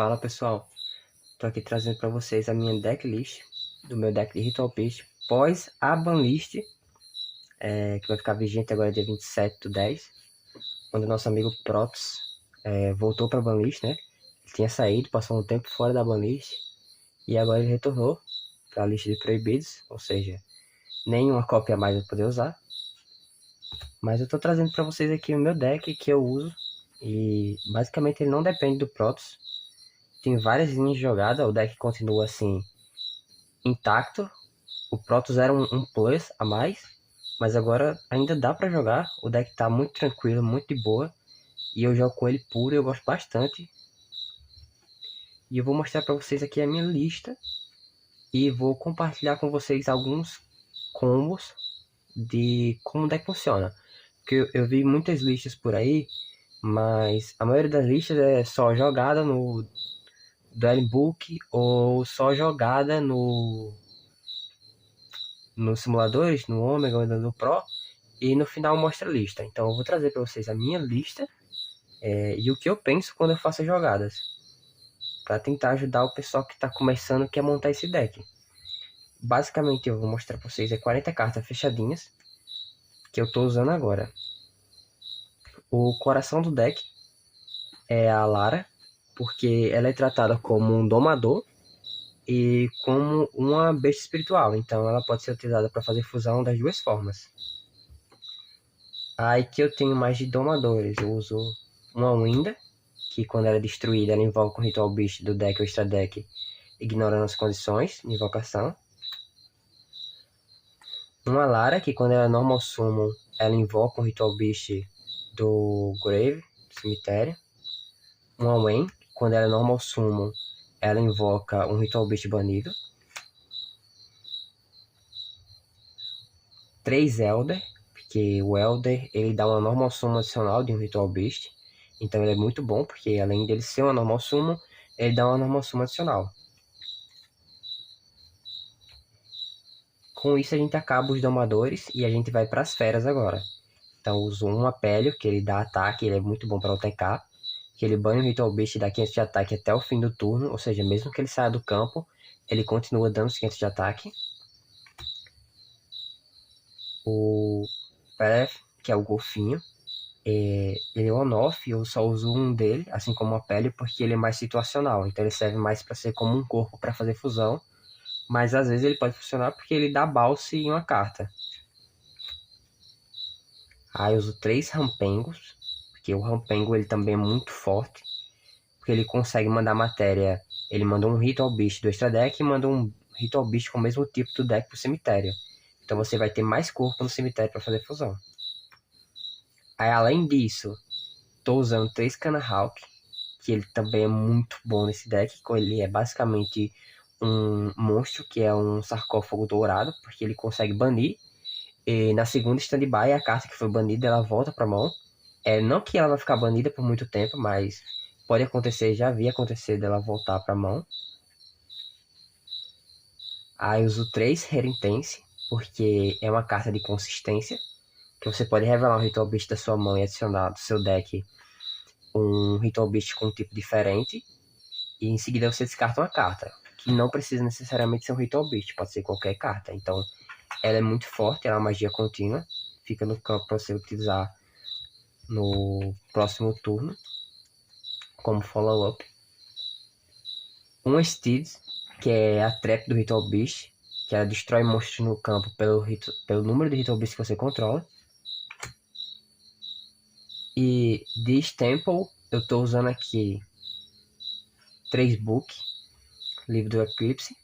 Fala pessoal, tô aqui trazendo para vocês a minha decklist do meu deck de Ritual Beast pós a banlist, que vai ficar vigente agora dia 27/10, quando o nosso amigo Protoss voltou para a banlist, né? Ele tinha saído, passou um tempo fora da banlist e agora ele retornou para a lista de proibidos, ou seja, nenhuma cópia mais eu poder usar. Mas eu tô trazendo para vocês aqui o meu deck que eu uso e basicamente ele não depende do Protoss. Tem várias linhas de jogada, o deck continua assim intacto. O Protoss era um plus a mais, mas agora ainda dá pra jogar. O deck tá muito tranquilo, muito de boa. E eu jogo com ele puro e eu gosto bastante. E eu vou mostrar pra vocês aqui a minha lista. E vou compartilhar com vocês alguns combos de como o deck funciona. Porque eu vi muitas listas por aí, mas a maioria das listas é só jogada no Dueling Book ou só jogada nos simuladores, no Omega ou no Pro, e no final mostra a lista. Então eu vou trazer para vocês a minha lista e o que eu penso quando eu faço jogadas, para tentar ajudar o pessoal que está começando, que quer montar esse deck. Basicamente eu vou mostrar para vocês 40 cartas fechadinhas que eu estou usando agora. O coração do deck é a Lara, porque ela é tratada como um domador e como uma besta espiritual, então ela pode ser utilizada para fazer fusão das duas formas. Aí que eu tenho mais de domadores, eu uso uma Winda, que quando ela é destruída ela invoca um Ritual Beast do deck ou extra deck, ignorando as condições de invocação. Uma Lara, que quando ela é normal summon, ela invoca um Ritual Beast do Grave, do cemitério. Uma Wen, que quando ela é normal summon, ela invoca um Ritual Beast banido. 3 Elder, porque o Elder ele dá uma normal summon adicional de um Ritual Beast. Então ele é muito bom, porque além dele ser uma normal summon, ele dá uma normal summon adicional. Com isso a gente acaba os domadores e a gente vai para as feras agora. Então eu uso um Apélio, que ele dá ataque, ele é muito bom para OTK. Que ele banha o Ritual Beast e dá 500 de ataque até o fim do turno, ou seja, mesmo que ele saia do campo, ele continua dando 500 de ataque. O Path, que é o golfinho, ele é on-off, eu só uso um dele, assim como o Apélio, porque ele é mais situacional, então ele serve mais para ser como um corpo para fazer fusão. Mas às vezes ele pode funcionar porque ele dá balse em uma carta. Aí eu uso 3 Rampengos, porque o Rampengo ele também é muito forte, porque ele consegue mandar matéria. Ele manda um Ritual Beast do extra deck e manda um Ritual Beast com o mesmo tipo do deck pro cemitério. Então você vai ter mais corpo no cemitério para fazer fusão. Aí além disso, tô usando 3 Canahawk, que ele também é muito bom nesse deck. Ele é basicamente um monstro que é um sarcófago dourado, porque ele consegue banir. E na segunda standby, a carta que foi banida, ela volta pra mão. Não que ela vai ficar banida por muito tempo, mas pode acontecer, já vi acontecer dela voltar pra mão. Aí eu uso 3 Herintense, porque é uma carta de consistência, que você pode revelar um Ritual Beast da sua mão e adicionar do seu deck um Ritual Beast com um tipo diferente. E em seguida você descarta uma carta, que não precisa necessariamente ser um Ritual Beast, pode ser qualquer carta. Então ela é muito forte, ela é uma magia contínua, fica no campo para você utilizar no próximo turno como follow-up. Um Steed, que é a trap do Ritual Beast, que ela destrói monstros no campo pelo número de Ritual Beast que você controla. E de Temple, eu estou usando aqui 3 Book, livro do Eclipse,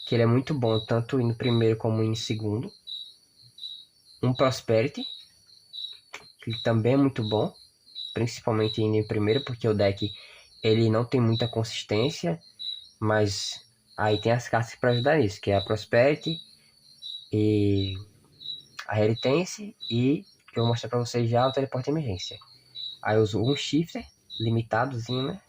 que ele é muito bom tanto no primeiro como no segundo. Um Prosperity, que também é muito bom, principalmente indo em primeiro, porque o deck ele não tem muita consistência, mas aí tem as cartas para ajudar nisso, que é a Prosperity e a Heritage, e que eu vou mostrar para vocês já o Teleporte Emergência. Aí eu uso um Shifter, limitadozinho, né?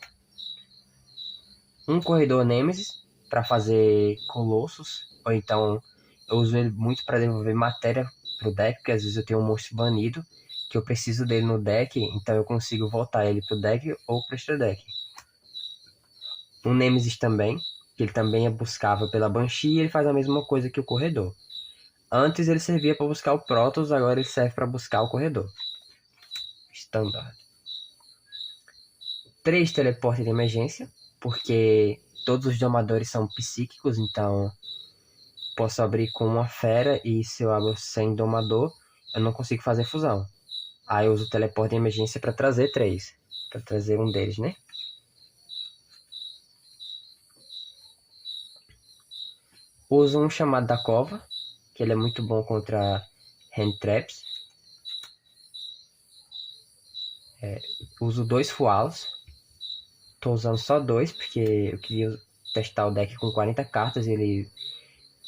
Um Corredor Nemesis, para fazer Colossus, ou então eu uso ele muito para devolver matéria pro deck, porque às vezes eu tenho um monstro banido, que eu preciso dele no deck, então eu consigo voltar ele pro deck ou pro extra deck. Um Nemesis também, que ele também é buscável pela Banshee e ele faz a mesma coisa que o Corredor. Antes ele servia para buscar o Protoss, agora ele serve para buscar o Corredor. Standard. 3 teleporte de emergência, porque todos os domadores são psíquicos, então posso abrir com uma fera e se eu abro sem domador, eu não consigo fazer fusão. Aí eu uso o teleporte de emergência para trazer 3. Para trazer um deles, né? Uso um chamado da cova, que ele é muito bom contra hand traps. Uso 2 fualos. Tô usando só 2, porque eu queria testar o deck com 40 cartas, ele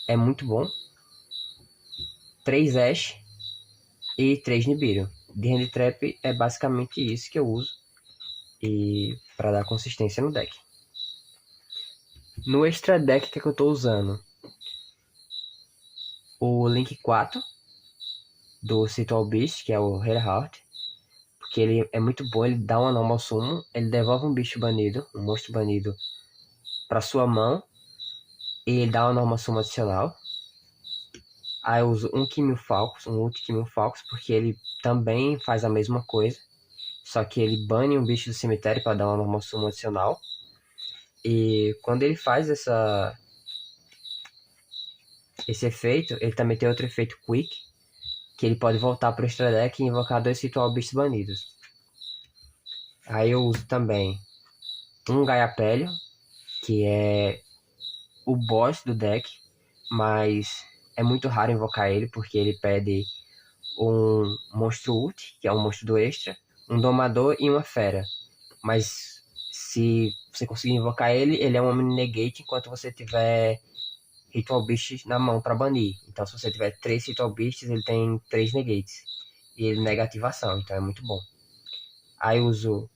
é muito bom. 3 Ash e 3 Nibiru. De hand trap é basicamente isso que eu uso e para dar consistência no deck. No extra deck que eu tô usando o Link 4 do Ritual Beast, que é o Heart, porque ele é muito bom, ele dá uma normal summon, ele devolve um bicho banido, um monstro banido para sua mão e ele dá uma normal summon adicional. Aí eu uso um Kimil Falcos, um outro Kimil Falcos, porque ele também faz a mesma coisa, só que ele bane um bicho do cemitério para dar uma normal summon adicional. E quando ele faz esse efeito, ele também tem outro efeito Quick, que ele pode voltar para o extra deck e invocar 2 Ritual Beasts banidos. Aí eu uso também um Gaiapelio, que é o boss do deck, mas é muito raro invocar ele, porque ele pede um monstro ult, que é um monstro do extra, um domador e uma fera. Mas se você conseguir invocar ele, ele é um mini negate enquanto você tiver Ritual Beasts na mão para banir. Então se você tiver 3 Ritual Beasts, ele tem 3 negates. E ele nega ativação, então é muito bom. Aí eu uso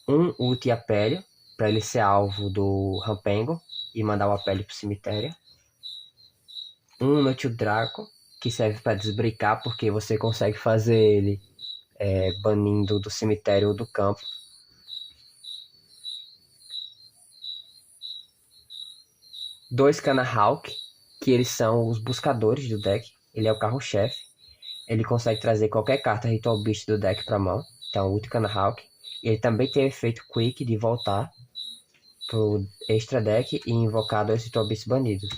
um ult Apélio, para ele ser alvo do Rampengo e mandar o Apélio pro cemitério. Um Notil Draco, que serve para desbricar, porque você consegue fazer ele banindo do cemitério ou do campo. Dois Canahawk, que eles são os buscadores do deck. Ele é o carro-chefe. Ele consegue trazer qualquer carta Ritual Beast do deck para mão. Então, ult Canahawk. Ele também tem o efeito Quick de voltar pro extra deck e invocar 2 Ritual Beasts banidos.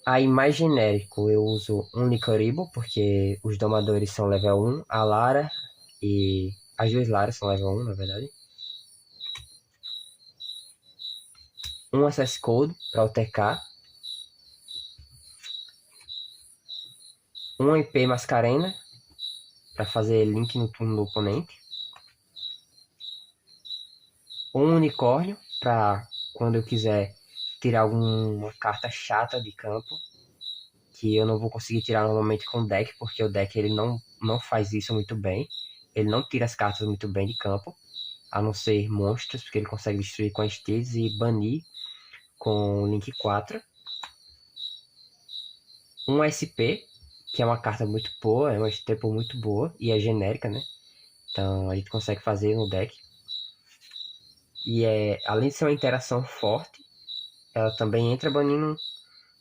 Aí, mais genérico, eu uso um Licoribo, porque os domadores são level 1, a Lara e as duas Laras são level 1, na verdade. Um Access Code para o TK. Um IP Mascarena para fazer link no turno do oponente. Um Unicórnio para quando eu quiser tirar alguma carta chata de campo, que eu não vou conseguir tirar normalmente com o deck, porque o deck ele não faz isso muito bem. Ele não tira as cartas muito bem de campo, a não ser monstros, porque ele consegue destruir com as Steeds e banir com o Link 4. Um SP, que é uma carta muito boa, é uma staple muito boa e é genérica, né? Então a gente consegue fazer no deck. E além de ser uma interação forte, ela também entra banindo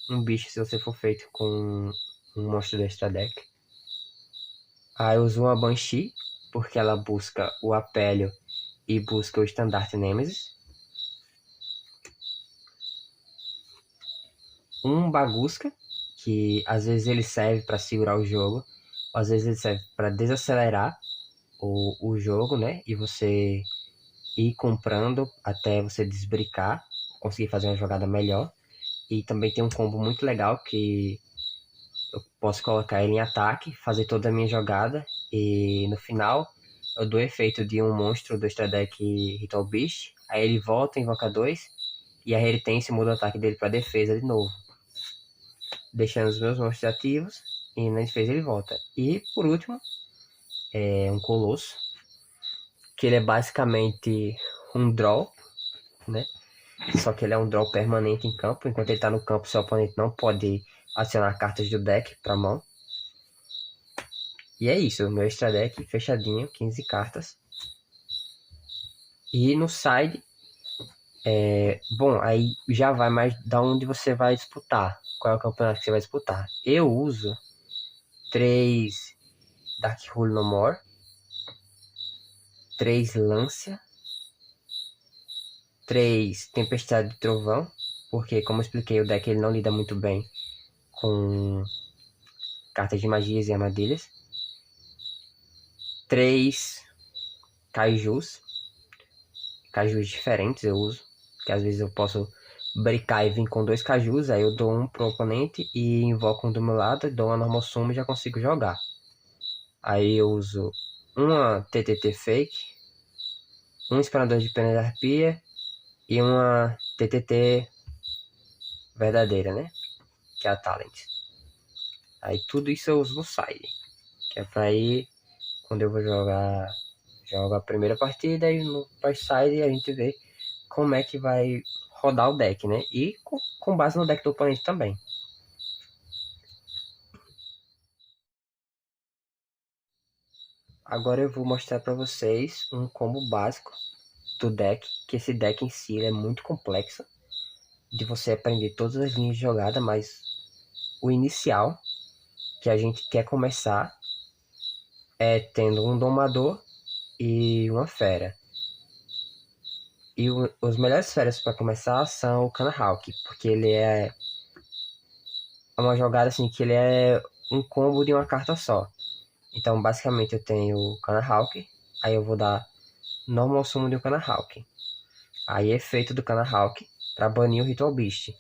um bicho se você for feito com um monstro do extra deck. Aí eu uso uma Banshee, porque ela busca o Apélio e busca o Estandarte Nemesis. Um Bagusca, que às vezes ele serve para segurar o jogo, às vezes ele serve para desacelerar o jogo, né? E você ir comprando até você desbricar, conseguir fazer uma jogada melhor. E também tem um combo muito legal que eu posso colocar ele em ataque, fazer toda a minha jogada e no final eu dou efeito de um monstro do extra deck Ritual Beast, aí ele volta, invoca 2 e a resistência muda o ataque dele para defesa de novo, deixando os meus monstros ativos e na defesa ele volta. E por último, é um Colosso, que ele é basicamente um draw, né? Só que ele é um draw permanente em campo. Enquanto ele tá no campo, seu oponente não pode adicionar cartas do deck pra mão. E é isso, o meu extra deck fechadinho, 15 cartas. E no side, bom, aí já vai mais da onde você vai disputar. Qual é o campeonato que você vai disputar? Eu uso 3 Darkhold No More, 3 Lancia, 3 Tempestade de Trovão, porque como eu expliquei, o deck ele não lida muito bem com cartas de magias e armadilhas. 3 Kaijus diferentes eu uso, que às vezes eu posso brincar e vir com 2 Kaijus, aí eu dou um pro oponente e invoco um do meu lado, dou uma normal summon e já consigo jogar. Aí eu uso uma TTT Fake, um Espanador de Pena de Arpia e uma TTT verdadeira, né? Que é a Talent. Aí tudo isso eu uso no side, que é pra ir quando eu vou jogo a primeira partida e no side a gente vê como é que vai rodar o deck, né? E com base no deck do oponente também. Agora eu vou mostrar para vocês um combo básico do deck, que esse deck em si é muito complexo de você aprender todas as linhas de jogada, mas o inicial que a gente quer começar é tendo um domador e uma fera. E os melhores feras para começar são o Kanahawk, porque ele é uma jogada assim que ele é um combo de uma carta só. Então, basicamente, eu tenho o Kanahawk, aí eu vou dar Normal Summon de um Kanahawk. Aí, efeito do Kanahawk para banir o Ritual Beast.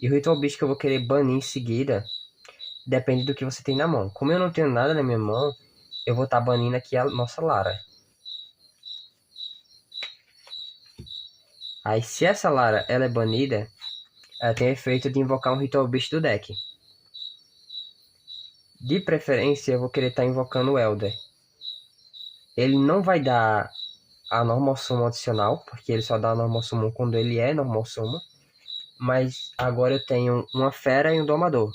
E o Ritual Beast que eu vou querer banir em seguida depende do que você tem na mão. Como eu não tenho nada na minha mão, eu vou estar banindo aqui a nossa Lara. Aí, se essa Lara ela é banida, ela tem o efeito de invocar um Ritual Beast do deck. De preferência, eu vou querer estar invocando o Elder. Ele não vai dar a Normal Summon adicional, porque ele só dá a Normal Summon quando ele é Normal Summon. Mas agora eu tenho uma Fera e um Domador.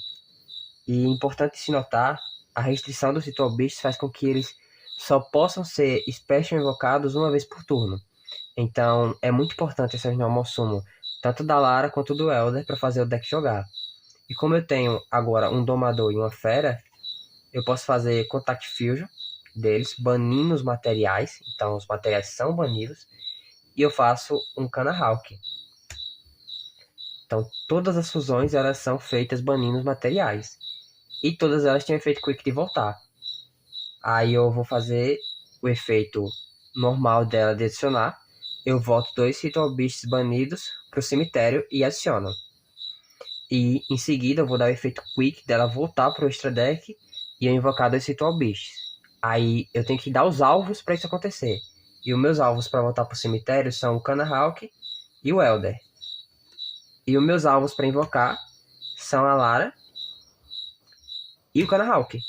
E importante se notar, a restrição dos Ritual Beasts faz com que eles só possam ser Special invocados uma vez por turno. Então é muito importante essas Normal Summon, tanto da Lara quanto do Elder, para fazer o deck jogar. E como eu tenho agora um Domador e uma Fera, eu posso fazer Contact Fusion deles, banindo os materiais. Então os materiais são banidos. E eu faço um Kanahawk. Então todas as fusões elas são feitas banindo os materiais. E todas elas têm o efeito Quick de voltar. Aí eu vou fazer o efeito normal dela de adicionar. Eu volto 2 Ritual Beasts banidos pro cemitério e adiciono. E em seguida eu vou dar o efeito Quick dela voltar pro extra deck e eu invocar 2 Ritual Beasts. Aí eu tenho que dar os alvos para isso acontecer. E os meus alvos para voltar pro cemitério são o Kanahawk e o Elder. E os meus alvos para invocar são a Lara e o Kanahawk.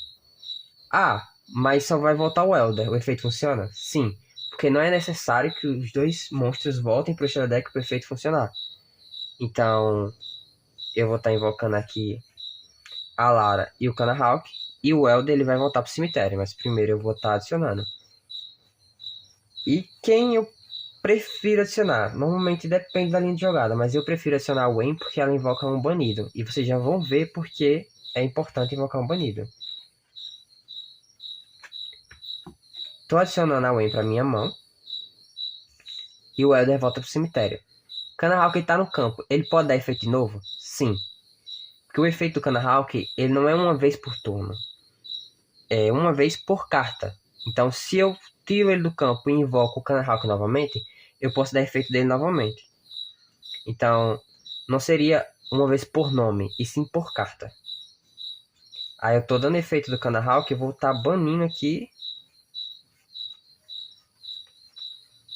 Ah, mas só vai voltar o Elder. O efeito funciona? Sim. Porque não é necessário que os dois monstros voltem pro extra deck para o efeito funcionar. Então, eu vou estar invocando aqui a Lara e o Kanahawk. E o Elder ele vai voltar pro cemitério. Mas primeiro eu vou estar adicionando. E quem eu prefiro adicionar? Normalmente depende da linha de jogada. Mas eu prefiro adicionar a Wayne porque ela invoca um banido. E vocês já vão ver porque é importante invocar um banido. Tô adicionando a Wayne pra minha mão. E o Elder volta pro cemitério. Kanahawk tá no campo. Ele pode dar efeito de novo? Sim. Porque o efeito do Kanahawk, ele não é uma vez por turno. É uma vez por carta. Então, se eu tiro ele do campo e invoco o Kanahawk novamente, eu posso dar efeito dele novamente. Então, não seria uma vez por nome, e sim por carta. Aí eu tô dando efeito do Kanahawk e vou estar banindo aqui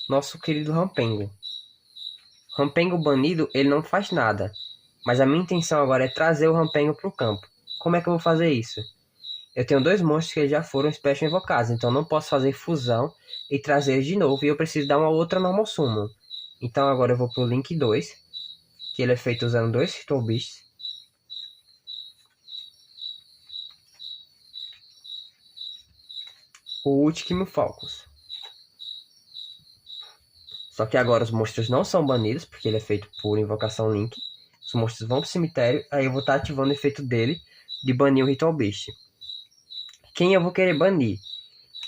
nosso querido Rampengo. Rampengo banido, ele não faz nada. Mas a minha intenção agora é trazer o Rampengo para o campo. Como é que eu vou fazer isso? Eu tenho 2 monstros que já foram Special invocados, então não posso fazer fusão e trazer eles de novo. E eu preciso dar uma outra Normal Summon. Então agora eu vou pro Link 2, que ele é feito usando 2 Ritual Beasts. O Ultimate Falcons. Só que agora os monstros não são banidos, porque ele é feito por invocação Link. Os monstros vão pro cemitério, aí eu vou estar ativando o efeito dele de banir o Ritual Beast. Quem eu vou querer banir?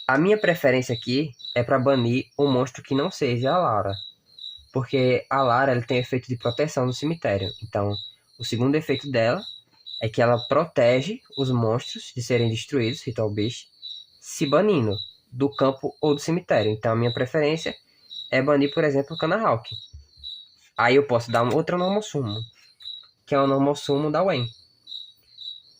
A minha preferência aqui é para banir um monstro que não seja a Lara. Porque a Lara ela tem efeito de proteção no cemitério. Então, o segundo efeito dela é que ela protege os monstros de serem destruídos, Ritual Beast, se banindo do campo ou do cemitério. Então, a minha preferência é banir, por exemplo, o Canahawk. Aí eu posso dar outra Normal Summon, que é o Normal Summon da Wen.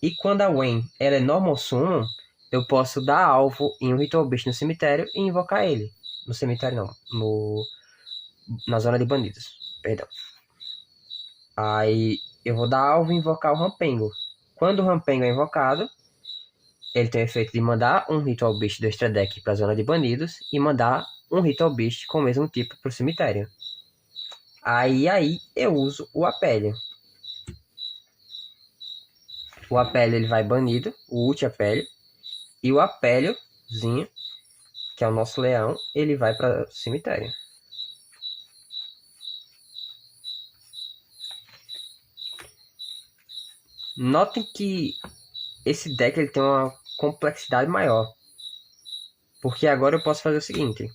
E quando a Wen ela é Normal Summon, eu posso dar alvo em um Ritual Beast no cemitério e invocar ele. No cemitério não, na zona de bandidos, perdão. Aí eu vou dar alvo e invocar o Rampengo. Quando o Rampengo é invocado, ele tem o efeito de mandar um Ritual Beast do extra deck para a zona de bandidos e mandar um Ritual Beast com o mesmo tipo para o cemitério. Aí eu uso o Apélio. O Apélio ele vai banido, o Ult Apélio. E o Apéliozinho, que é o nosso leão, ele vai para o cemitério. Notem que esse deck ele tem uma complexidade maior. Porque agora eu posso fazer o seguinte.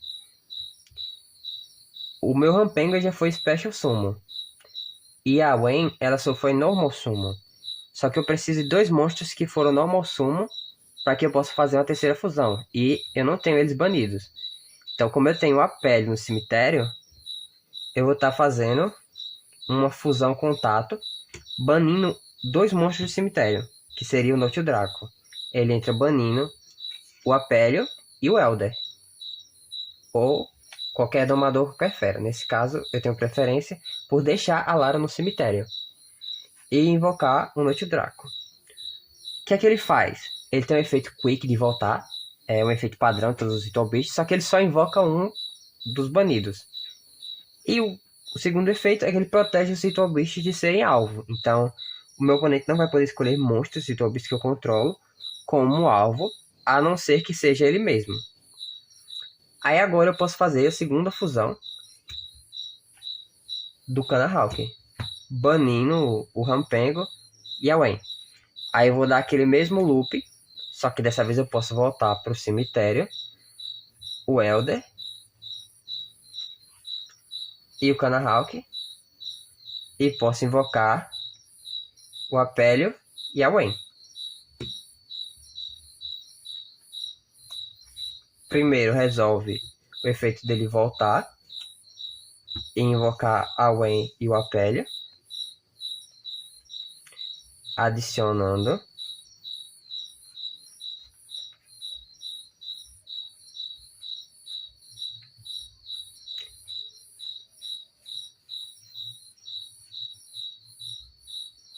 O meu Rampenga já foi Special Summon. E a Wen, ela só foi Normal Summon. Só que eu preciso de 2 monstros que foram Normal Summon para que eu possa fazer uma terceira fusão. E eu não tenho eles banidos. Então, como eu tenho a pele no cemitério, eu vou estar fazendo uma fusão contato, banindo 2 monstros do cemitério, que seria o Norte e o Draco. Ele entra banindo o Apélio e o Elder. Ou qualquer domador, qualquer fera. Nesse caso, eu tenho preferência por deixar a Lara no cemitério e invocar o Noite Draco. O que é que ele faz? Ele tem um efeito Quick de voltar, é um efeito padrão de todos os Ritual Beasts, só que ele só invoca um dos banidos. E o segundo efeito é que ele protege os Ritual Beasts de serem alvo. Então, o meu oponente não vai poder escolher monstros Ritual Beasts que eu controlo como alvo, a não ser que seja ele mesmo. Aí agora eu posso fazer a segunda fusão do Canahawk, banindo o Rampengo e a Wen. Aí eu vou dar aquele mesmo loop, só que dessa vez eu posso voltar para o cemitério, o Elder e o Canahawk, e posso invocar o Apélio e a Wen. Primeiro resolve o efeito dele voltar e invocar a Wen e o Apélio, adicionando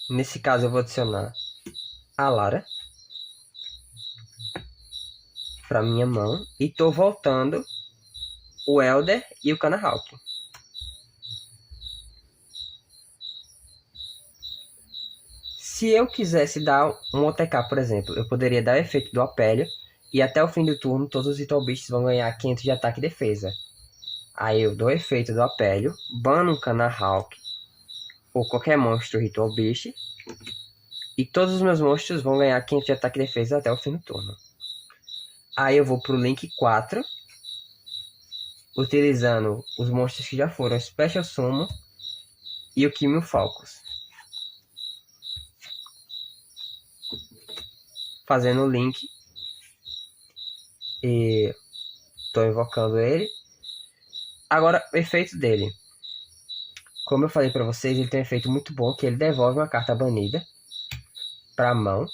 nesse caso eu vou adicionar a Lara para minha mão e tô voltando o Elder e o Canahawk. Se eu quisesse dar um OTK, por exemplo, eu poderia dar o efeito do Apélio e até o fim do turno todos os Ritual Beasts vão ganhar 500 de ataque e defesa. Aí eu dou o efeito do Apélio, bano um Canahawk ou qualquer monstro Ritual Beast e todos os meus monstros vão ganhar 500 de ataque e defesa até o fim do turno. Aí eu vou pro Link 4, utilizando os monstros que já foram Special Summon e o Kimil Falcos. Fazendo o link e tô invocando ele. Agora, o efeito dele. Como eu falei para vocês, ele tem um efeito muito bom, que ele devolve uma carta banida para a mão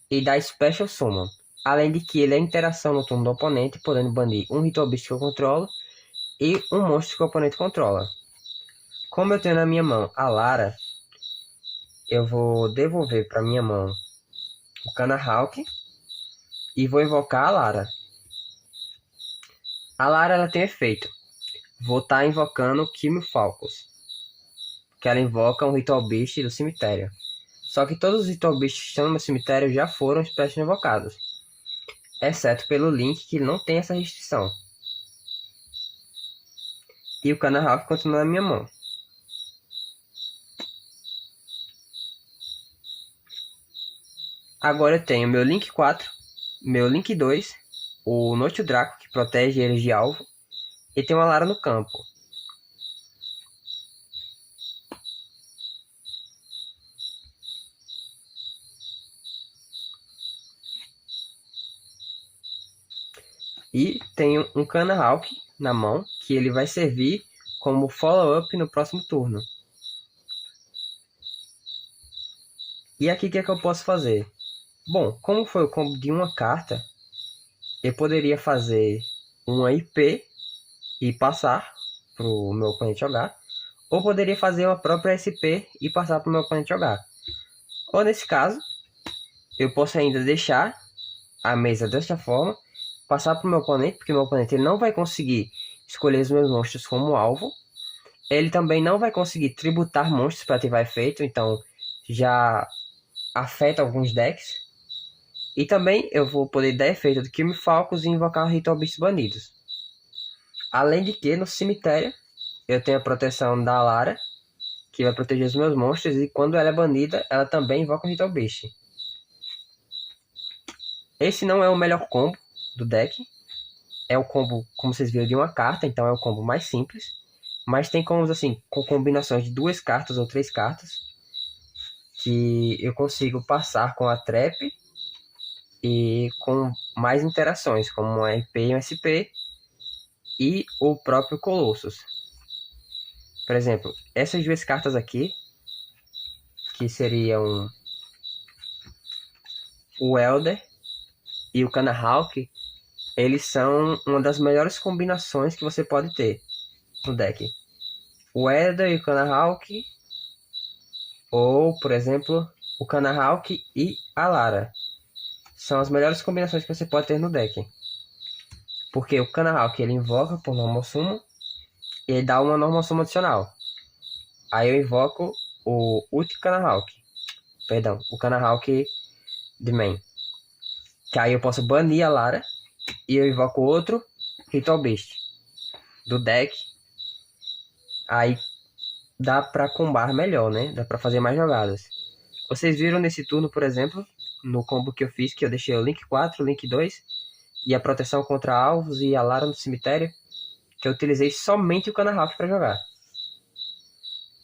e dá Special Summon. Além de que ele é interação no turno do oponente, podendo banir um Ritual Beast que eu controlo e um monstro que o oponente controla. Como eu tenho na minha mão a Lara, eu vou devolver para minha mão o Canahawk e vou invocar a Lara. A Lara ela tem efeito. Vou estar invocando o Kimil Falcos, que ela invoca um Ritual Beast do cemitério. Só que todos os Ritual Beasts que estão no meu cemitério já foram Special invocados, exceto pelo Link, que não tem essa restrição. E o Cana Ralph continua na minha mão. Agora eu tenho meu Link 4, meu Link 2, o Noite Draco, que protege eles de alvo, e tem uma Lara no campo. E tenho um Cana Hawk na mão, que ele vai servir como follow-up no próximo turno. E aqui o que é que eu posso fazer? Bom, como foi o combo de uma carta, eu poderia fazer uma IP e passar para o meu oponente jogar, ou poderia fazer uma própria SP e passar para o meu oponente jogar. Ou nesse caso, eu posso ainda deixar a mesa desta forma, passar para o meu oponente, porque meu oponente ele não vai conseguir escolher os meus monstros como alvo. Ele também não vai conseguir tributar monstros para ativar efeito, então já afeta alguns decks. E também eu vou poder dar efeito do Kill Falcons e invocar Ritual Beasts banidos. Além de que no cemitério eu tenho a proteção da Lara, que vai proteger os meus monstros, e quando ela é banida, ela também invoca o Ritual Beast. Esse não é o melhor combo do deck. É o combo, como vocês viram, de uma carta, então é o combo mais simples. Mas tem combos assim, com combinações de 2 cartas ou 3 cartas, que eu consigo passar com a Trap e com mais interações, como um RP e um SP e o próprio Colossus. Por exemplo, essas 2 cartas aqui, que seriam o Elder e o Cana Hawk, eles são uma das melhores combinações que você pode ter no deck. O Elder e o Cana Hawk, ou, por exemplo, o Cana Hawk e a Lara. São as melhores combinações que você pode ter no deck. Porque o Cana Hawk ele invoca por Normal Summon e ele dá uma Normal Summon adicional. Aí eu invoco o Ulti Cana Hawk. Perdão, o Cana Hawk de main. Que aí eu posso banir a Lara e eu invoco outro Ritual Beast do deck. Aí dá pra combar melhor, né? Dá pra fazer mais jogadas. Vocês viram nesse turno, por exemplo, no combo que eu fiz, que eu deixei o Link 4, o Link 2 e a proteção contra alvos e a Lara no cemitério, que eu utilizei somente o Cana Hawk para jogar.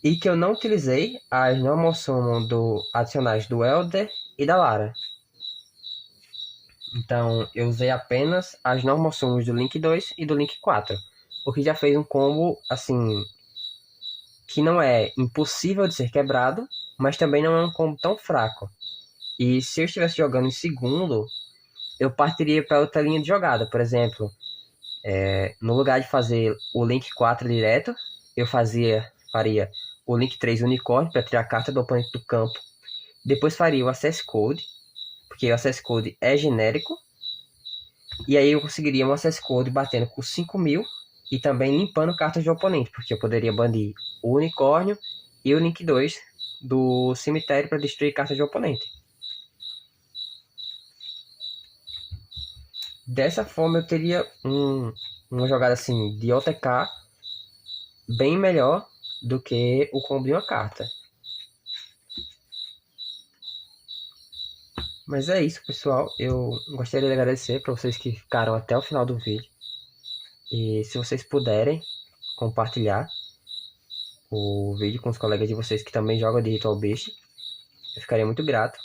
E que eu não utilizei as Normal Summon adicionais do Elder e da Lara. Então eu usei apenas as Normal Summons do Link 2 e do Link 4. O que já fez um combo assim que não é impossível de ser quebrado, mas também não é um combo tão fraco. E se eu estivesse jogando em segundo, eu partiria para outra linha de jogada. Por exemplo, no lugar de fazer o Link 4 direto, eu faria o Link 3 Unicórnio para tirar a carta do oponente do campo. Depois faria o Access Code, porque o Access Code é genérico. E aí eu conseguiria um Access Code batendo com 5.000 e também limpando cartas do oponente, porque eu poderia banir o Unicórnio e o Link 2 do cemitério para destruir cartas do oponente. Dessa forma eu teria uma jogada assim de OTK bem melhor do que o combo de uma carta. Mas é isso, pessoal. Eu gostaria de agradecer para vocês que ficaram até o final do vídeo. E se vocês puderem compartilhar o vídeo com os colegas de vocês que também jogam de Ritual Beast, eu ficaria muito grato.